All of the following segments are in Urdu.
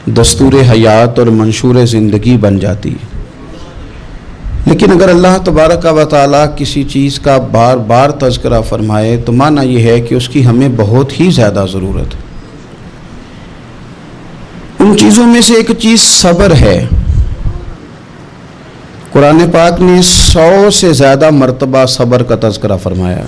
دستور حیات اور منشور زندگی بن جاتی ہے۔ لیکن اگر اللہ تبارک و تعالیٰ کسی چیز کا بار بار تذکرہ فرمائے تو معنی یہ ہے کہ اس کی ہمیں بہت ہی زیادہ ضرورت ہے۔ ان چیزوں میں سے ایک چیز صبر ہے۔ قرآن پاک نے 100 سے زیادہ مرتبہ صبر کا تذکرہ فرمایا۔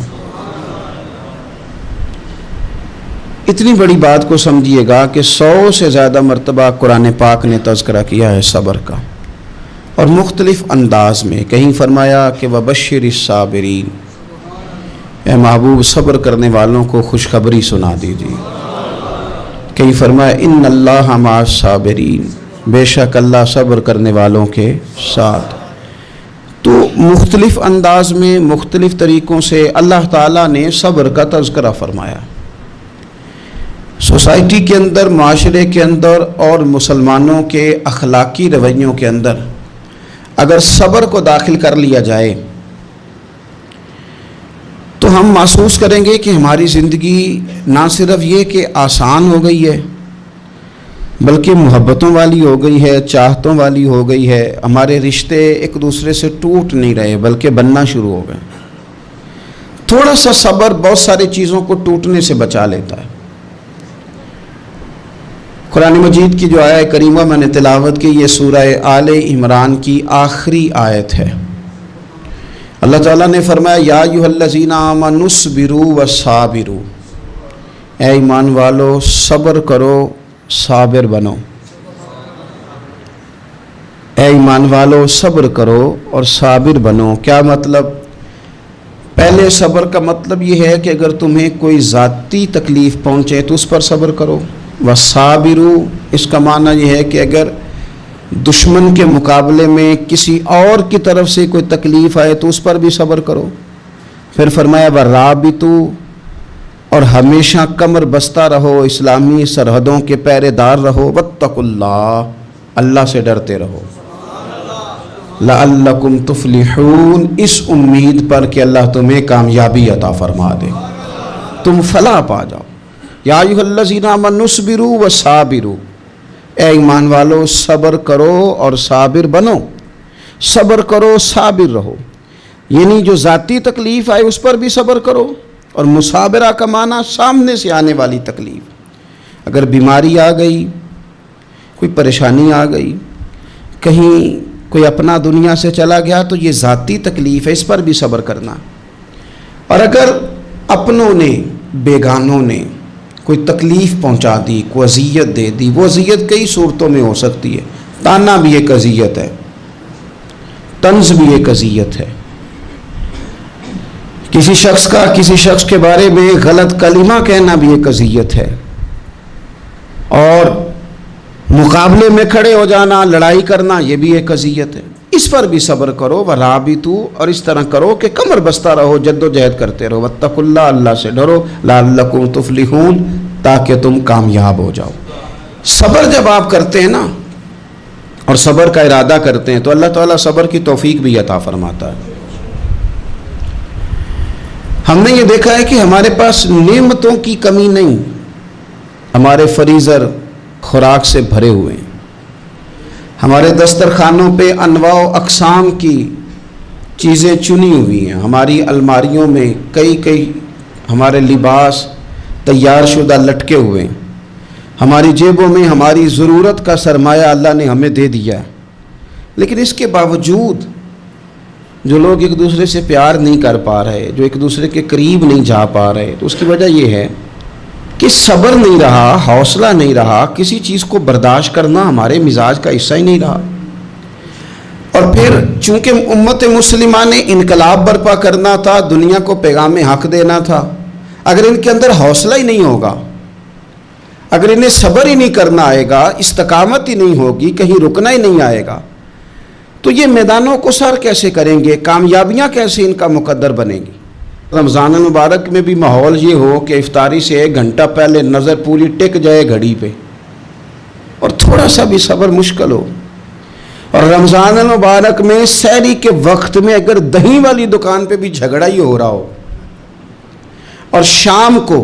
اتنی بڑی بات کو سمجھیے گا کہ 100 سے زیادہ مرتبہ قرآن پاک نے تذکرہ کیا ہے صبر کا، اور مختلف انداز میں۔ کہیں فرمایا کہ وَبَشِّرِ الصَّابِرِينَ، اے محبوب صبر کرنے والوں کو خوشخبری سنا دیجیے۔ کہیں فرمایا اِنَّ اللَّهَ مَعَ الصَّابِرِينَ، بے شک اللہ صبر کرنے والوں کے ساتھ۔ تو مختلف انداز میں مختلف طریقوں سے اللہ تعالیٰ نے صبر کا تذکرہ فرمایا۔ سوسائٹی کے اندر، معاشرے کے اندر اور مسلمانوں کے اخلاقی رویوں کے اندر اگر صبر کو داخل کر لیا جائے تو ہم محسوس کریں گے کہ ہماری زندگی نہ صرف یہ کہ آسان ہو گئی ہے بلکہ محبتوں والی ہو گئی ہے، چاہتوں والی ہو گئی ہے۔ ہمارے رشتے ایک دوسرے سے ٹوٹ نہیں رہے بلکہ بننا شروع ہو گئے۔ تھوڑا سا صبر بہت ساری چیزوں کو ٹوٹنے سے بچا لیتا ہے۔ قرآن مجید کی جو آیت کریمہ میں نے تلاوت کی، یہ سورہ آل عمران کی آخری آیت ہے۔ اللہ تعالیٰ نے فرمایا یا ایھا الذین آمنوا اصبروا وصابروا، اے ایمان والو صبر کرو صابر بنو۔ اے ایمان والو صبر کرو اور صابر بنو۔ کیا مطلب؟ پہلے صبر کا مطلب یہ ہے کہ اگر تمہیں کوئی ذاتی تکلیف پہنچے تو اس پر صبر کرو۔ وصابروا، اس کا معنی یہ ہے کہ اگر دشمن کے مقابلے میں کسی اور کی طرف سے کوئی تکلیف آئے تو اس پر بھی صبر کرو۔ پھر فرمایا ورابطوا، اور ہمیشہ کمر بستہ رہو، اسلامی سرحدوں کے پہرے دار رہو۔ واتقوا اللہ، اللہ سے ڈرتے رہو۔ لعلکم تفلحون، اس امید پر کہ اللہ تمہیں کامیابی عطا فرما دے، تم فلاح پا جاؤ۔ یا ایھا الذین آمنوا اصبروا وصابروا، اے ایمان والو صبر کرو اور صابر بنو۔ صبر کرو، صابر رہو، یعنی جو ذاتی تکلیف آئے اس پر بھی صبر کرو۔ اور مصابرہ کا معنی سامنے سے آنے والی تکلیف، اگر بیماری آ گئی، کوئی پریشانی آ گئی، کہیں کوئی اپنا دنیا سے چلا گیا تو یہ ذاتی تکلیف ہے، اس پر بھی صبر کرنا۔ اور اگر اپنوں نے، بیگانوں نے کوئی تکلیف پہنچا دی، کوئی اذیت دے دی، وہ اذیت کئی صورتوں میں ہو سکتی ہے۔ تانا بھی ایک اذیت ہے، طنز بھی ایک اذیت ہے، کسی شخص کے بارے میں غلط کلمہ کہنا بھی ایک اذیت ہے، اور مقابلے میں کھڑے ہو جانا، لڑائی کرنا، یہ بھی ایک اذیت ہے۔ اس پر بھی صبر کرو۔ ورابطوا، اور اس طرح کرو کہ کمر بستہ رہو، جد و جہد کرتے رہو۔ واتقوا اللہ، اللہ سے ڈرو۔ لعلکم تفلحون، تاکہ تم کامیاب ہو جاؤ۔ صبر جب آپ کرتے ہیں نا اور صبر کا ارادہ کرتے ہیں تو اللہ تعالیٰ صبر کی توفیق بھی عطا فرماتا ہے۔ ہم نے یہ دیکھا ہے کہ ہمارے پاس نعمتوں کی کمی نہیں، ہمارے فریزر خوراک سے بھرے ہوئے ہیں، ہمارے دسترخوانوں پہ انواع و اقسام کی چیزیں چنی ہوئی ہیں، ہماری الماریوں میں کئی ہمارے لباس تیار شدہ لٹکے ہوئے ہیں، ہماری جیبوں میں ہماری ضرورت کا سرمایہ اللہ نے ہمیں دے دیا ہے۔ لیکن اس کے باوجود جو لوگ ایک دوسرے سے پیار نہیں کر پا رہے، جو ایک دوسرے کے قریب نہیں جا پا رہے، تو اس کی وجہ یہ ہے کہ صبر نہیں رہا، حوصلہ نہیں رہا، کسی چیز کو برداشت کرنا ہمارے مزاج کا حصہ ہی نہیں رہا۔ اور پھر چونکہ امت مسلمہ نے انقلاب برپا کرنا تھا، دنیا کو پیغام حق دینا تھا، اگر ان کے اندر حوصلہ ہی نہیں ہوگا، اگر انہیں صبر ہی نہیں کرنا آئے گا، استقامت ہی نہیں ہوگی، کہیں رکنا ہی نہیں آئے گا، تو یہ میدانوں کو سر کیسے کریں گے؟ کامیابیاں کیسے ان کا مقدر بنیں گی؟ رمضان المبارک میں بھی ماحول یہ ہو کہ افطاری سے 1 گھنٹہ پہلے نظر پوری ٹک جائے گھڑی پہ، اور تھوڑا سا بھی صبر مشکل ہو۔ اور رمضان المبارک میں سحری کے وقت میں اگر دہی والی دکان پہ بھی جھگڑا ہی ہو رہا ہو، اور شام کو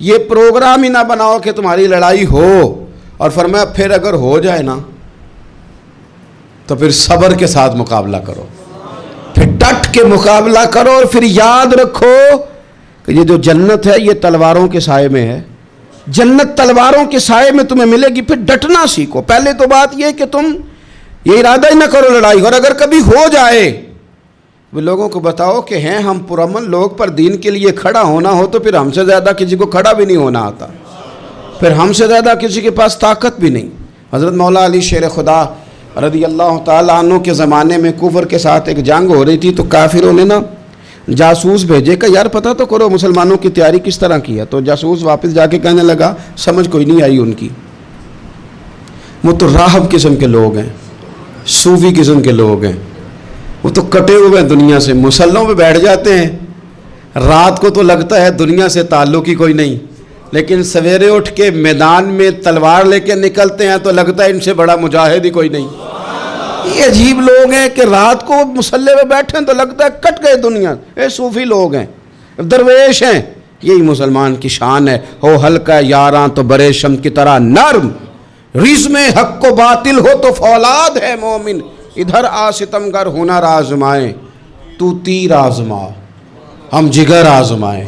یہ پروگرام ہی نہ بناؤ کہ تمہاری لڑائی ہو، اور فرمایا پھر اگر ہو جائے نا تو پھر صبر کے ساتھ مقابلہ کرو، پھر ڈٹ کے مقابلہ کرو، اور پھر یاد رکھو کہ یہ جو جنت ہے یہ تلواروں کے سائے میں ہے، جنت تلواروں کے سائے میں تمہیں ملے گی۔ پھر ڈٹنا سیکھو۔ پہلے تو بات یہ کہ تم یہ ارادہ ہی نہ کرو لڑائی، اور اگر کبھی ہو جائے وہ لوگوں کو بتاؤ کہ ہیں ہم پرامن لوگ، پر دین کے لیے کھڑا ہونا ہو تو پھر ہم سے زیادہ کسی کو کھڑا بھی نہیں ہونا آتا، پھر ہم سے زیادہ کسی کے پاس طاقت بھی نہیں۔ حضرت مولا علی شیر خدا رضی اللہ تعالیٰ عنہ کے زمانے میں کفر کے ساتھ ایک جنگ ہو رہی تھی، تو کافروں نے نا جاسوس بھیجے کہ یار پتہ تو کرو مسلمانوں کی تیاری کس طرح کی ہے۔ تو جاسوس واپس جا کے کہنے لگا سمجھ کوئی نہیں آئی ان کی، وہ تو راہب قسم کے لوگ ہیں، صوفی قسم کے لوگ ہیں، وہ تو کٹے ہوئے ہیں دنیا سے، مسلوں پہ بیٹھ جاتے ہیں، رات کو تو لگتا ہے دنیا سے تعلق ہی کوئی نہیں، لیکن سویرے اٹھ کے میدان میں تلوار لے کے نکلتے ہیں تو لگتا ہے ان سے بڑا مجاہد ہی کوئی نہیں۔ یہ عجیب لوگ ہیں کہ رات کو مسلح پہ بیٹھے ہیں تو لگتا ہے کٹ گئے دنیا، یہ صوفی لوگ ہیں، درویش ہیں۔ یہی مسلمان کی شان ہے، ہو ہلکا یاراں تو برے شم کی طرح نرم، رزم حق کو باطل ہو تو فولاد ہے مومن، ادھر آ ستمگر ہنر آزمائیں تو تیر آزما، ہم جگر آزمائیں،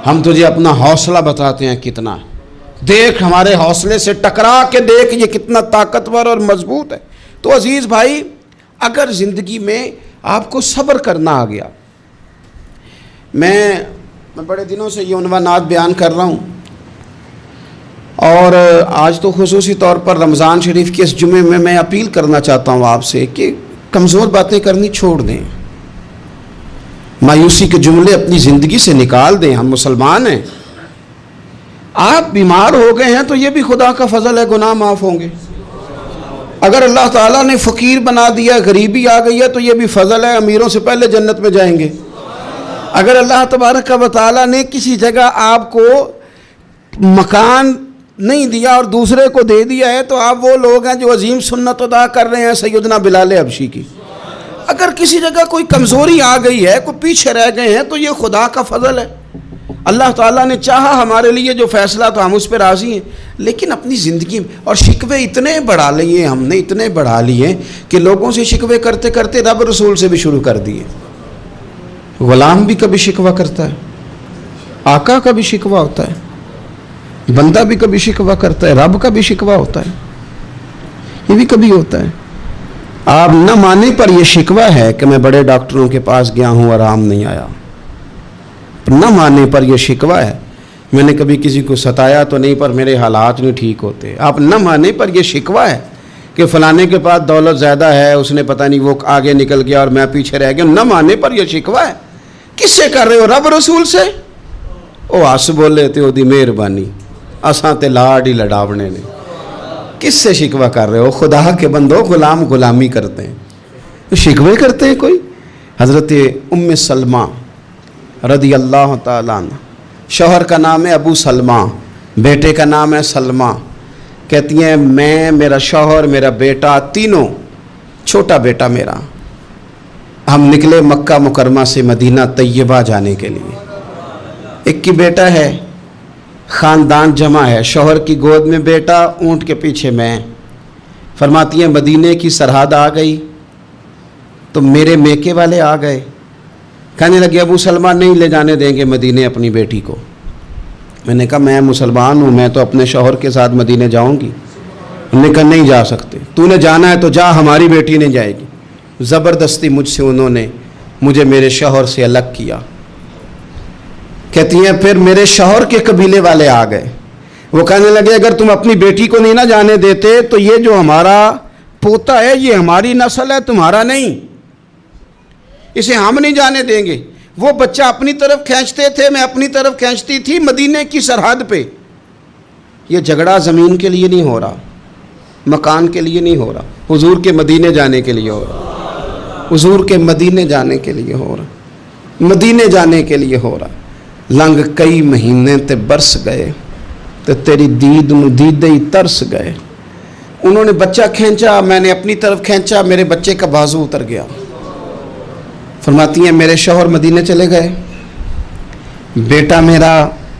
ہم تجھے اپنا حوصلہ بتاتے ہیں کتنا، دیکھ ہمارے حوصلے سے ٹکرا کے دیکھ یہ کتنا طاقتور اور مضبوط ہے۔ تو عزیز بھائی، اگر زندگی میں آپ کو صبر کرنا آ گیا، میں بڑے دنوں سے یہ عنوانات بیان کر رہا ہوں، اور آج تو خصوصی طور پر رمضان شریف کے اس جمعے میں اپیل کرنا چاہتا ہوں آپ سے کہ کمزور باتیں کرنی چھوڑ دیں، مایوسی کے جملے اپنی زندگی سے نکال دیں۔ ہم مسلمان ہیں، آپ بیمار ہو گئے ہیں تو یہ بھی خدا کا فضل ہے، گناہ معاف ہوں گے۔ اگر اللہ تعالیٰ نے فقیر بنا دیا، غریبی آ گئی ہے تو یہ بھی فضل ہے، امیروں سے پہلے جنت میں جائیں گے۔ اگر اللہ تبارک و تعالیٰ نے کسی جگہ آپ کو مکان نہیں دیا اور دوسرے کو دے دیا ہے تو آپ وہ لوگ ہیں جو عظیم سنت ادا کر رہے ہیں سیدنا بلال حبشی کی۔ اگر کسی جگہ کوئی کمزوری آ گئی ہے، کوئی پیچھے رہ گئے ہیں تو یہ خدا کا فضل ہے۔ اللہ تعالیٰ نے چاہا ہمارے لیے جو فیصلہ تو ہم اس پہ راضی ہیں، لیکن اپنی زندگی میں اور شکوے اتنے بڑھا لیے ہم نے، اتنے بڑھا لیے کہ لوگوں سے شکوے کرتے کرتے رب رسول سے بھی شروع کر دیے۔ غلام بھی کبھی شکوہ کرتا ہے، آقا کا بھی شکوہ ہوتا ہے، بندہ بھی کبھی شکوہ کرتا ہے، رب کا بھی شکوہ ہوتا ہے، یہ بھی کبھی ہوتا ہے۔ آپ نہ مانے پر یہ شکوہ ہے کہ میں بڑے ڈاکٹروں کے پاس گیا ہوں آرام نہیں آیا، نہ مانے پر یہ شکوہ ہے میں نے کبھی کسی کو ستایا تو نہیں پر میرے حالات نہیں ٹھیک ہوتے۔ آپ نہ مانے پر یہ شکوہ ہے کہ فلانے کے پاس دولت زیادہ ہے، اس نے پتہ نہیں وہ آگے نکل گیا اور میں پیچھے رہ گیا، نہ مانے پر یہ شکوہ ہے۔ کس سے کر رہے ہو؟ رب رسول سے؟ او ہس بولے تے دی مہربانی اساں تے لاڈ ہی لڑاونے نے۔ کس سے شکوہ کر رہے ہو؟ خدا کے بندو، غلام غلامی کرتے ہیں، شکوے کرتے ہیں کوئی؟ حضرت ام سلمہ رضی اللہ تعالیٰ عنہ، شوہر کا نام ہے ابو سلمہ، بیٹے کا نام ہے سلمہ، کہتی ہیں میں، میرا شوہر، میرا بیٹا، تینوں، چھوٹا بیٹا میرا، ہم نکلے مکہ مکرمہ سے مدینہ طیبہ جانے کے لیے۔ ایک ہی بیٹا ہے، خاندان جمع ہے، شوہر کی گود میں بیٹا، اونٹ کے پیچھے میں۔ فرماتی ہیں مدینے کی سرحد آ گئی تو میرے میکے والے آ گئے، کہنے لگے ابو سلمہ نہیں لے جانے دیں گے مدینے اپنی بیٹی کو۔ میں نے کہا میں مسلمان ہوں، میں تو اپنے شوہر کے ساتھ مدینے جاؤں گی۔ انہوں نے کہا نہیں جا سکتے، تو نے جانا ہے تو جا، ہماری بیٹی نہیں جائے گی۔ زبردستی مجھ سے انہوں نے مجھے میرے شوہر سے الگ کیا۔ کہتی ہیں پھر میرے شوہر کے قبیلے والے آ گئے، وہ کہنے لگے اگر تم اپنی بیٹی کو نہیں نہ جانے دیتے تو یہ جو ہمارا پوتا ہے یہ ہماری نسل ہے، تمہارا نہیں، اسے ہم نہیں جانے دیں گے۔ وہ بچہ اپنی طرف کھینچتے تھے، میں اپنی طرف کھینچتی تھی، مدینے کی سرحد پہ۔ یہ جھگڑا زمین کے لیے نہیں ہو رہا، مکان کے لیے نہیں ہو رہا، حضور کے مدینے جانے کے لیے ہو رہا، حضور کے مدینے جانے کے لیے ہو رہا، مدینے جانے کے لیے ہو رہا۔ لنگ کئی مہینے تے برس گئے تے تیری دید نو دیدے ہی ترس گئے۔ انہوں نے بچہ کھینچا، میں نے اپنی طرف کھینچا، میرے بچے کا بازو اتر گیا۔ فرماتی ہیں میرے شوہر مدینے چلے گئے، بیٹا میرا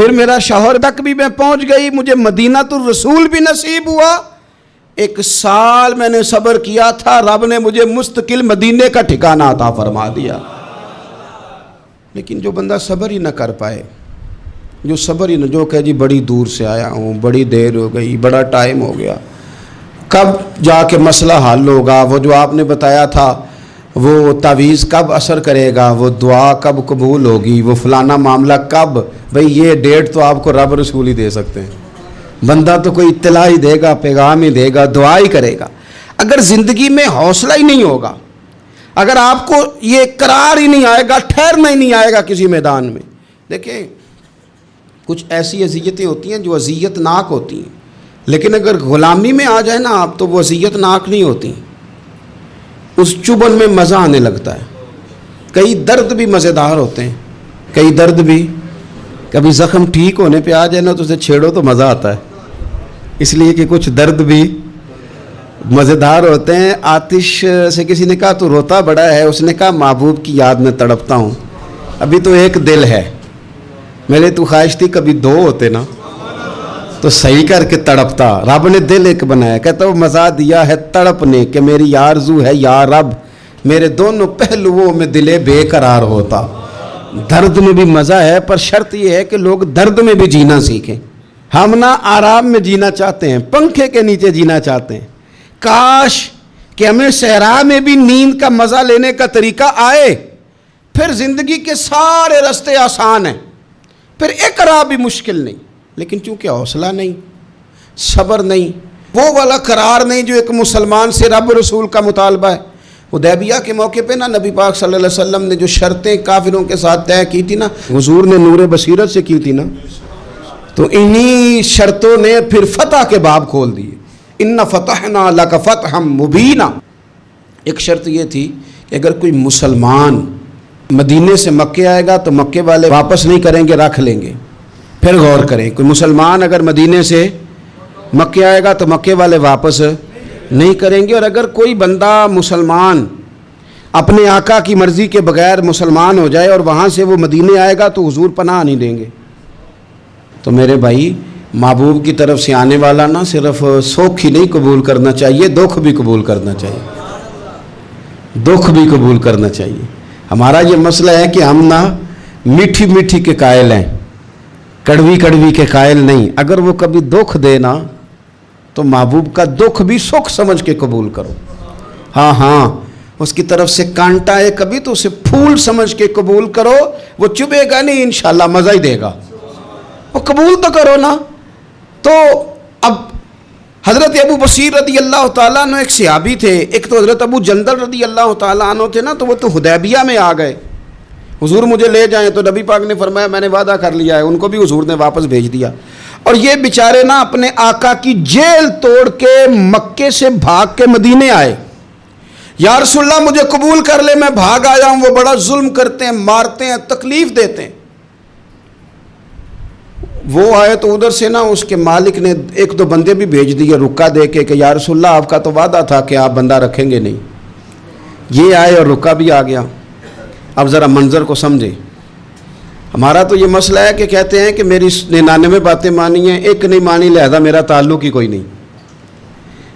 پھر میرا شوہر تک بھی میں پہنچ گئی, مجھے مدینہ الرسول بھی نصیب ہوا. 1 سال میں نے صبر کیا تھا, رب نے مجھے مستقل مدینے کا ٹھکانہ عطا فرما دیا. لیکن جو بندہ صبر ہی نہ کر پائے, جو صبر ہی نہ, جو کہ جی بڑی دور سے آیا ہوں, بڑی دیر ہو گئی, بڑا ٹائم ہو گیا, کب جا کے مسئلہ حل ہوگا, وہ جو آپ نے بتایا تھا وہ تعویذ کب اثر کرے گا, وہ دعا کب قبول ہوگی, وہ فلانا معاملہ کب, بھئی یہ ڈیٹ تو آپ کو رب رسول ہی دے سکتے ہیں. بندہ تو کوئی اطلاع ہی دے گا, پیغام ہی دے گا, دعا ہی کرے گا. اگر زندگی میں حوصلہ ہی نہیں ہوگا, اگر آپ کو یہ قرار ہی نہیں آئے گا, ٹھہرنا ہی نہیں آئے گا کسی میدان میں. دیکھیں کچھ ایسی اذیتیں ہوتی ہیں جو اذیت ناک ہوتی ہیں, لیکن اگر غلامی میں آ جائے نا آپ تو وہ اذیت ناک نہیں ہوتی, اس چبھن میں مزہ آنے لگتا ہے. کئی درد بھی مزیدار ہوتے ہیں, کئی درد بھی, کبھی زخم ٹھیک ہونے پہ آ جائے نا تو اسے چھیڑو تو مزہ آتا ہے, اس لیے کہ کچھ درد بھی مزیدار ہوتے ہیں. آتش سے کسی نے کہا تو روتا بڑا ہے, اس نے کہا محبوب کی یاد میں تڑپتا ہوں, ابھی تو ایک دل ہے, میرے تو خواہش تھی کبھی 2 ہوتے نا تو صحیح کر کے تڑپتا. رب نے دل ایک بنایا, کہتا وہ مزہ دیا ہے تڑپنے کہ میری آرزو ہے یا رب میرے دونوں پہلوؤں میں دل بے قرار ہوتا. درد میں بھی مزہ ہے, پر شرط یہ ہے کہ لوگ درد میں بھی جینا سیکھیں. ہم نہ آرام میں جینا چاہتے ہیں, پنکھے کے نیچے جینا چاہتے ہیں. کاش کہ ہمیں صحرا میں بھی نیند کا مزہ لینے کا طریقہ آئے, پھر زندگی کے سارے راستے آسان ہیں, پھر اقرار بھی مشکل نہیں. لیکن چونکہ حوصلہ نہیں, صبر نہیں, وہ والا قرار نہیں جو ایک مسلمان سے رب رسول کا مطالبہ ہے. حدیبیہ کے موقع پہ نا نبی پاک صلی اللہ علیہ وسلم نے جو شرطیں کافروں کے ساتھ طے کی تھی نا, حضور نے نور بصیرت سے کی تھی نا, تو انہی شرطوں نے پھر فتح کے باب کھول دیے. ان فتحنا لک فتحا مبینا. ایک شرط یہ تھی کہ اگر کوئی مسلمان مدینے سے مکے آئے گا تو مکے والے واپس نہیں کریں گے, رکھ لیں گے. پھر غور کریں, کوئی مسلمان اگر مدینے سے مکے آئے گا تو مکے والے واپس نہیں کریں گے, اور اگر کوئی بندہ مسلمان اپنے آقا کی مرضی کے بغیر مسلمان ہو جائے اور وہاں سے وہ مدینے آئے گا تو حضور پناہ نہیں دیں گے. تو میرے بھائی, محبوب کی طرف سے آنے والا نہ صرف سوکھ ہی نہیں قبول کرنا چاہیے, دکھ بھی قبول کرنا چاہیے, دکھ بھی قبول کرنا چاہیے. ہمارا یہ مسئلہ ہے کہ ہم نہ میٹھی میٹھی کے قائل ہیں, کڑوی کڑوی کے قائل نہیں. اگر وہ کبھی دکھ دے نا تو محبوب کا دکھ بھی سکھ سمجھ کے قبول کرو. ہاں اس کی طرف سے کانٹا ہے کبھی تو اسے پھول سمجھ کے قبول کرو, وہ چبھے گا نہیں, انشاءاللہ مزہ ہی دے گا, وہ قبول تو کرو نا. تو اب حضرت ابو بصیر رضی اللہ تعالیٰ عنہ ایک صحابی تھے, ایک تو حضرت ابو جندل رضی اللہ تعالیٰ عنہ تھے نا, تو وہ تو حدیبیہ میں آ گئے. حضور مجھے لے جائیں, تو نبی پاک نے فرمایا میں نے وعدہ کر لیا ہے, ان کو بھی حضور نے واپس بھیج دیا. اور یہ بیچارے نا اپنے آقا کی جیل توڑ کے مکے سے بھاگ کے مدینے آئے. یا رسول اللہ مجھے قبول کر لے, میں بھاگ آیا ہوں, وہ بڑا ظلم کرتے ہیں, مارتے ہیں, تکلیف دیتے ہیں. وہ آئے تو ادھر سے نا اس کے مالک نے 1-2 بندے بھی بھیج دیے رکا دے کے کہ یا رسول اللہ آپ کا تو وعدہ تھا کہ آپ بندہ رکھیں گے نہیں. یہ آئے اور رکا بھی آ گیا. اب ذرا منظر کو سمجھیں. ہمارا تو یہ مسئلہ ہے کہ کہتے ہیں کہ میری 99 باتیں مانی ہیں, ایک نہیں مانی, لہذا میرا تعلق ہی کوئی نہیں.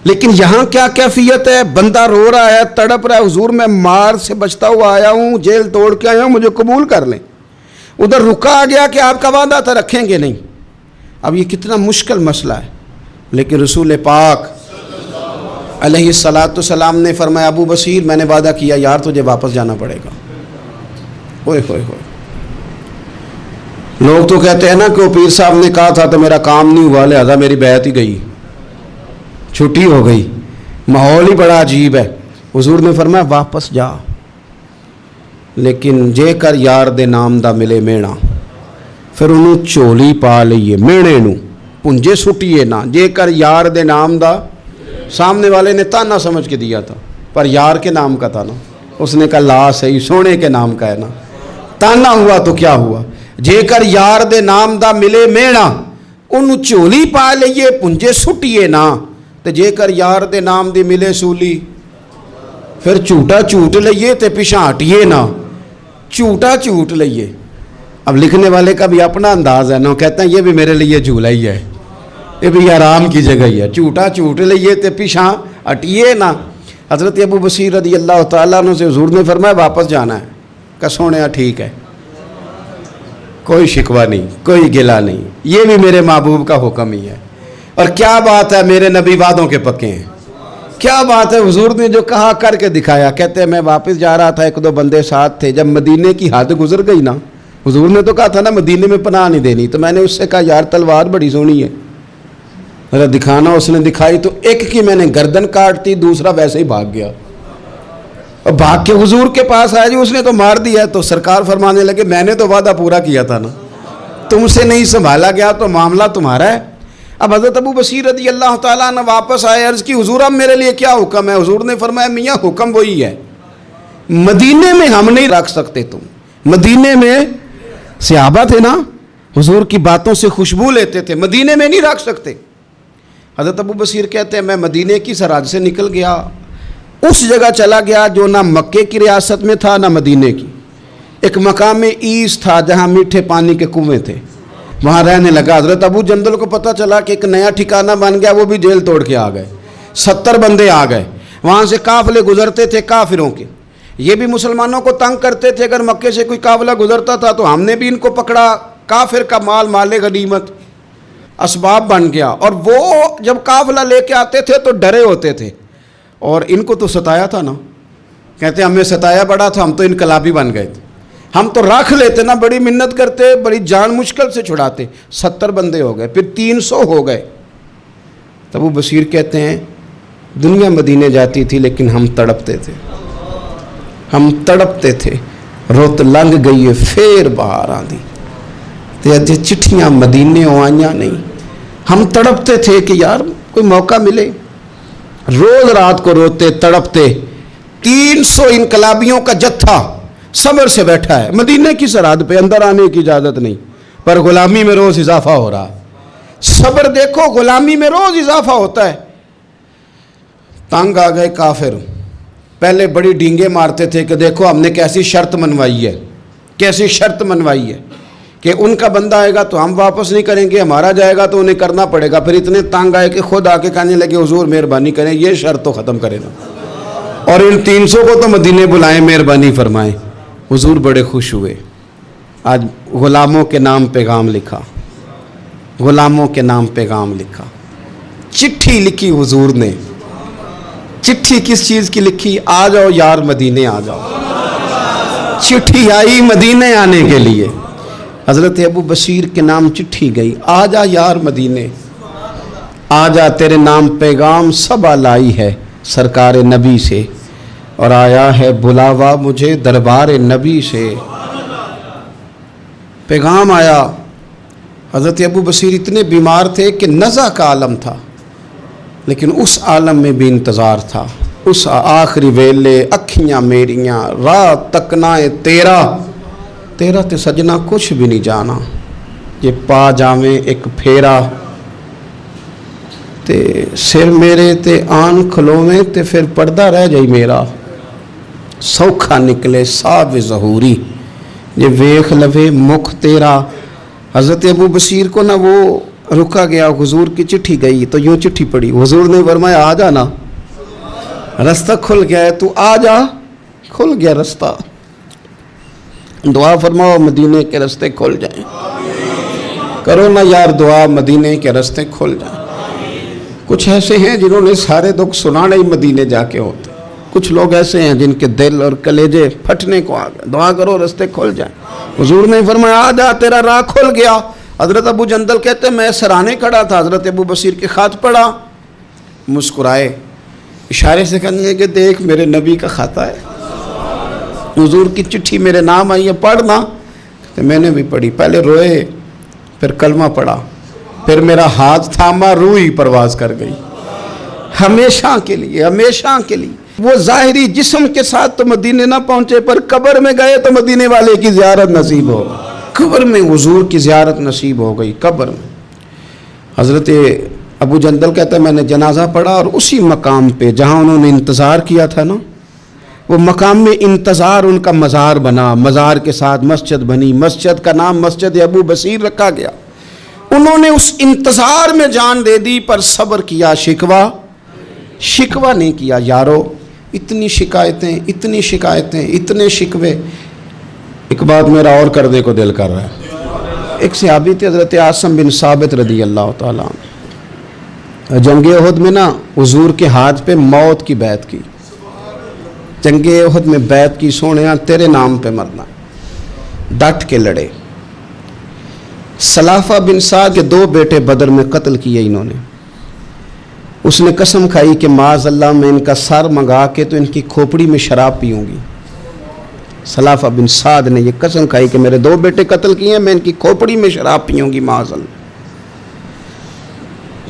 لیکن یہاں کیا کیفیت ہے, بندہ رو رہا ہے, تڑپ رہا ہے, حضور میں مار سے بچتا ہوا آیا ہوں, جیل توڑ کے آیا ہوں, مجھے قبول کر لیں. ادھر رکا آ گیا کہ آپ کا وعدہ تھا رکھیں گے نہیں. اب یہ کتنا مشکل مسئلہ ہے, لیکن رسول پاک علیہ السلام نے فرمایا ابو بصیر میں نے وعدہ کیا یار تجھے واپس جانا پڑے گا. ہوئے ہوئے ہوئے. لوگ تو کہتے ہیں نا کہ وہ پیر صاحب نے کہا تھا تو میرا کام نہیں ہوا, لہذا میری بیعت ہی گئی, چھٹی ہو گئی. ماحول ہی بڑا عجیب ہے. حضور نے فرمایا واپس جا, لیکن جے کر یار دے نام دا ملے مینا. پھر انہوں چولی پا لئیے مینے نو, پنجے سٹیے نا. جے کر یار دے نام دا, سامنے والے نے تانا سمجھ کے دیا تھا, پر یار کے نام کا تھا نا. اس نے کہا لا صحیح, سونے کے نام کا ہے نا. تانا ہوا تو کیا ہوا. جے کر یار دے نام دا ملے مینا, انہوں چولی پا لئیے پنجے سٹیے نا. تے جے کر یار دے نام دی ملے سولی, پھر جھوٹا جھوٹ لئیے تے پیچھے ہٹیے نا. جھوٹا جھوٹ لئیے. اب لکھنے والے کا بھی اپنا انداز ہے نا، کہتے ہیں یہ بھی میرے لیے جھولا ہی ہے، یہ بھی آرام کی جگہ ہی ہے، جھوٹا جھوٹ لئیے تے پیچھا ہٹیے نا۔ حضرت ابو بصیر رضی اللہ تعالیٰ عنہ سے حضور نے فرمایا واپس جانا ہے، کہ سونے ٹھیک ہے، کوئی شکوہ نہیں، کوئی گلہ نہیں، یہ بھی میرے محبوب کا حکم ہی ہے۔ اور کیا بات ہے، میرے نبی وعدوں کے پکے ہیں، کیا بات ہے، حضور نے جو کہا کر کے دکھایا۔ کہتے ہیں میں واپس جا رہا تھا، ایک دو بندے ساتھ تھے، جب مدینے کی حد گزر گئی نا، حضور نے تو کہا تھا نا مدینے میں پناہ نہیں دینی، تو میں نے اس سے کہا یار تلوار بڑی سونی ہے، ذرا دکھانا۔ اس نے دکھائی تو ایک کی میں نے گردن کاٹ دی، دوسرا ویسے ہی بھاگ گیا، اور بھاگ کے حضور کے پاس آیا، جی اس نے تو مار دیا۔ تو سرکار فرمانے لگے میں نے تو وعدہ پورا کیا تھا نا، تم سے نہیں سنبھالا گیا تو معاملہ تمہارا ہے۔ اب حضرت ابو بصیر رضی اللہ تعالیٰ عنہ واپس آئے، عرض کی حضور اب میرے لیے کیا حکم ہے؟ حضور نے فرمایا میاں حکم وہی ہے، مدینے میں ہم نہیں رکھ سکتے، تم مدینے میں صحابہ تھے نا، حضور کی باتوں سے خوشبو لیتے تھے، مدینے میں نہیں رکھ سکتے۔ حضرت ابو بصیر کہتے ہیں میں مدینے کی سرحد سے نکل گیا، اس جگہ چلا گیا جو نہ مکے کی ریاست میں تھا نہ مدینے کی، ایک مقام ایس تھا جہاں میٹھے پانی کے کنویں تھے، وہاں رہنے لگا۔ حضرت ابو جندل کو پتہ چلا کہ ایک نیا ٹھکانہ بن گیا، وہ بھی جیل توڑ کے آ گئے، 70 بندے آ گئے، وہاں سے قافلے گزرتے تھے کافروں کے، یہ بھی مسلمانوں کو تنگ کرتے تھے، اگر مکے سے کوئی قافلہ گزرتا تھا تو ہم نے بھی ان کو پکڑا، کافر کا مال مال غنیمت اسباب بن گیا۔ اور وہ جب قافلہ لے کے آتے تھے تو ڈرے ہوتے تھے، اور ان کو تو ستایا تھا نا، کہتے ہیں ہمیں ستایا بڑا تھا، ہم تو انقلابی بن گئے تھے، ہم تو رکھ لیتے نا، بڑی منت کرتے، بڑی جان مشکل سے چھڑاتے، 70 بندے ہو گئے، پھر 300 ہو گئے۔ تب وہ بصیر کہتے ہیں دنیا مدینے جاتی تھی لیکن ہم تڑپتے تھے، ہم تڑپتے تھے، روت لنگ گئی ہے پھر باہر آندی تے اج چٹھیاں مدینے آئیاں نہیں، ہم تڑپتے تھے کہ یار کوئی موقع ملے، روز رات کو روتے تڑپتے۔ 300 انقلابیوں کا جتھا صبر سے بیٹھا ہے مدینے کی سرحد پہ، اندر آنے کی اجازت نہیں، پر غلامی میں روز اضافہ ہو رہا ہے۔ صبر دیکھو، غلامی میں روز اضافہ ہوتا ہے۔ تنگ آ گئے کافر، پہلے بڑی ڈینگیں مارتے تھے کہ دیکھو ہم نے کیسی شرط منوائی ہے، کیسی شرط منوائی ہے کہ ان کا بندہ آئے گا تو ہم واپس نہیں کریں گے، ہمارا جائے گا تو انہیں کرنا پڑے گا۔ پھر اتنے تنگ آئے کہ خود آ کے کہنے لگے حضور مہربانی کریں یہ شرط تو ختم کرے نا، اور ان 300 کو تو مدینے بلائیں، مہربانی فرمائیں۔ حضور بڑے خوش ہوئے، آج غلاموں کے نام پیغام لکھا، غلاموں کے نام پیغام لکھا، چٹھی لکھی حضور نے۔ چٹھی کس چیز کی لکھی؟ آ جاؤ یار مدینے آ جاؤ، چٹھی آئی مدینے آنے کے لیے، حضرت ابو بصیر کے نام چٹھی گئی، آ جا یار مدینے، آ جا تیرے نام پیغام سب لائی ہے سرکار نبی سے، اور آیا ہے بلاوا مجھے دربار نبی سے۔ پیغام آیا۔ حضرت ابو بصیر اتنے بیمار تھے کہ نزع کا عالم تھا، لیکن اس عالم میں بھی انتظار تھا۔ اس آخری ویلے اکھیاں میریاں رات تکنائے تیرا تے سجنا کچھ بھی نہیں جانا، یہ پا جاویں ایک پھیرا تے سر میرے تے آن کھلویں تے پھر پردہ رہ جائی میرا، سوکھا نکلے صاحب ظہوری یہ ویخ لوے مکھ تیرا۔ حضرت ابو بصیر کو نا وہ رکا گیا، حضور کی چٹھی گئی تو یوں چٹھی پڑی، حضور نے فرمایا آ جانا، رستہ کھل گیا ہے، تو آ جا، کھل گیا رستہ۔ دعا فرماؤ مدینے کے رستے کھل جائیں، کرو نا یار دعا مدینے کے رستے کھل جائیں۔ کچھ ایسے ہیں جنہوں نے سارے دکھ سنانے ہی مدینے جا کے ہوتے، کچھ لوگ ایسے ہیں جن کے دل اور کلیجے پھٹنے کو آ گئے، دعا کرو رستے کھل جائیں۔ حضور نے فرمایا آ جا تیرا راہ کھل گیا۔ حضرت ابو جندل کہتے ہیں میں سرانے کھڑا تھا، حضرت ابو بصیر کے خط پڑھا، مسکرائے، اشارے سے کہنے لگے کہ دیکھ میرے نبی کا خط ہے، حضور کی چٹھی میرے نام آئی ہے پڑھنا۔ تو میں نے بھی پڑھی، پہلے روئے پھر کلمہ پڑھا، پھر میرا ہاتھ تھاما، روح ہی پرواز کر گئی ہمیشہ کے لیے، ہمیشہ کے لیے۔ وہ ظاہری جسم کے ساتھ تو مدینے نہ پہنچے، پر قبر میں گئے تو مدینے والے کی زیارت نصیب ہو گئی، قبر میں حضور کی زیارت نصیب ہو گئی، قبر میں۔ حضرت ابو جندل کہتا ہے میں نے جنازہ پڑھا، اور اسی مقام پہ جہاں انہوں نے انتظار کیا تھا نا، وہ مقام میں انتظار ان کا مزار بنا، مزار کے ساتھ مسجد بنی، مسجد کا نام مسجد ابو بصیر رکھا گیا۔ انہوں نے اس انتظار میں جان دے دی، پر صبر کیا، شکوہ نہیں کیا۔ یارو اتنی شکایتیں، اتنے شکوے۔ ایک بات میرا اور کرنے کو دل کر رہا ہے۔ ایک صحابی تھے حضرت عاصم بن ثابت رضی اللہ تعالیٰ عنہ، جنگ احد میں نا حضور کے ہاتھ پہ موت کی بیعت کی، جنگ احد میں بیعت کی، سونیا تیرے نام پہ مرنا، ڈٹ کے لڑے۔ سلافہ بن سعد کے 2 بیٹے بدر میں قتل کیے انہوں نے۔ اس نے قسم کھائی کہ معاذ اللہ میں ان کا سر منگا کے تو ان کی کھوپڑی میں شراب پیوں گی۔ سلافہ بن سعد نے یہ قسم کھائی کہ میرے 2 بیٹے قتل کیے ہیں، میں ان کی کھوپڑی میں شراب پیوں گی معاذ اللہ۔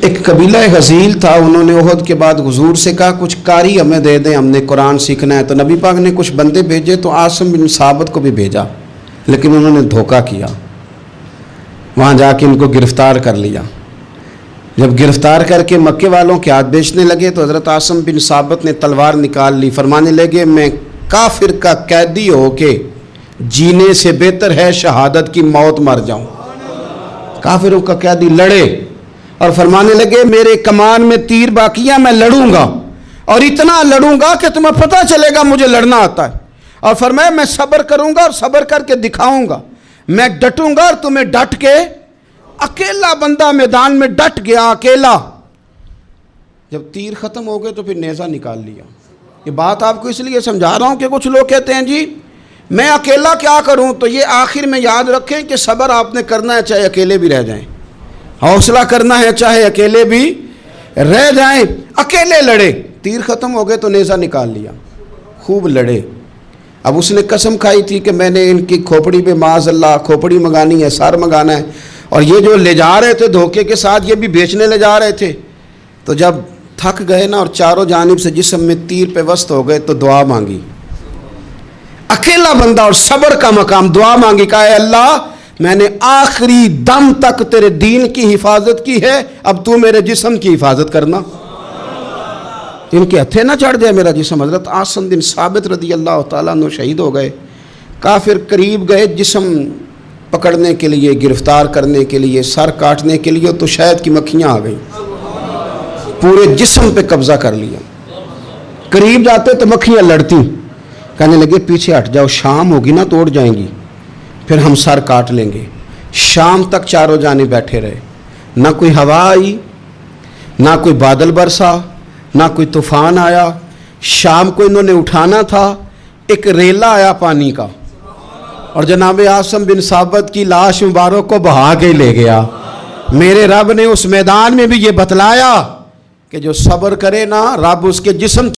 ایک قبیلہ غزیل تھا، انہوں نے احد کے بعد حضور سے کہا کچھ قاری ہمیں دے دیں، ہم نے قرآن سیکھنا ہے۔ تو نبی پاک نے کچھ بندے بھیجے، تو عاصم بن ثابت کو بھی بھیجا، لیکن انہوں نے دھوکہ کیا، وہاں جا کے ان کو گرفتار کر لیا۔ جب گرفتار کر کے مکے والوں کے ہاتھ بیچنے لگے تو حضرت عاصم بن ثابت نے تلوار نکال لی، فرمانے لگے میں کافر کا قیدی ہو کے جینے سے بہتر ہے شہادت کی موت مر جاؤں۔ کافروں کا قیدی لڑے اور فرمانے لگے میرے کمان میں تیر باقی ہے، میں لڑوں گا، اور اتنا لڑوں گا کہ تمہیں پتہ چلے گا مجھے لڑنا آتا ہے۔ اور فرمایا میں صبر کروں گا اور صبر کر کے دکھاؤں گا، میں ڈٹوں گا اور تمہیں ڈٹ کے۔ اکیلا بندہ میدان میں ڈٹ گیا، اکیلا۔ جب تیر ختم ہو گئے تو پھر نیزہ نکال لیا۔ یہ بات آپ کو اس لیے سمجھا رہا ہوں کہ کچھ لوگ کہتے ہیں جی میں اکیلا کیا کروں، تو یہ آخر میں یاد رکھیں کہ صبر آپ نے کرنا ہے چاہے اکیلے بھی رہ جائیں، حوصلہ کرنا ہے چاہے اکیلے بھی رہ جائیں۔ اکیلے لڑے، تیر ختم ہو گئے تو نیزہ نکال لیا، خوب لڑے۔ اب اس نے قسم کھائی تھی کہ میں نے ان کی کھوپڑی پہ معاذ اللہ کھوپڑی منگانی ہے، سر منگانا ہے، اور یہ جو لے جا رہے تھے دھوکے کے ساتھ یہ بھی بیچنے لے جا رہے تھے۔ تو جب تھک گئے نا اور چاروں جانب سے جسم میں تیر پہ وسط ہو گئے تو دعا مانگی، اکیلا بندہ اور صبر کا مقام، دعا مانگی، کہا اے اللہ میں نے آخری دم تک تیرے دین کی حفاظت کی ہے، اب تو میرے جسم کی حفاظت کرنا، ان کے ہتھے نہ چڑھ جائے میرا جسم۔ حضرت عاصم بن ثابت رضی اللہ تعالیٰ عنہ شہید ہو گئے۔ کافر قریب گئے جسم پکڑنے کے لیے، گرفتار کرنے کے لیے، سر کاٹنے کے لیے، تو شہد کی مکھیاں آ گئیں، پورے جسم پہ قبضہ کر لیا۔ قریب جاتے تو مکھیاں لڑتی، کہنے لگے پیچھے ہٹ جاؤ، شام ہوگی نا تو اڑ جائیں گی، پھر ہم سر کاٹ لیں گے۔ شام تک چاروں جانے بیٹھے رہے، نہ کوئی ہوا آئی، نہ کوئی بادل برسا، نہ کوئی طوفان آیا۔ شام کو انہوں نے اٹھانا تھا، ایک ریلا آیا پانی کا، اور جناب عاصم بن ثابت کی لاش مبارک کو بہا کے لے گیا۔ میرے رب نے اس میدان میں بھی یہ بتلایا کہ جو صبر کرے نا رب اس کے جسم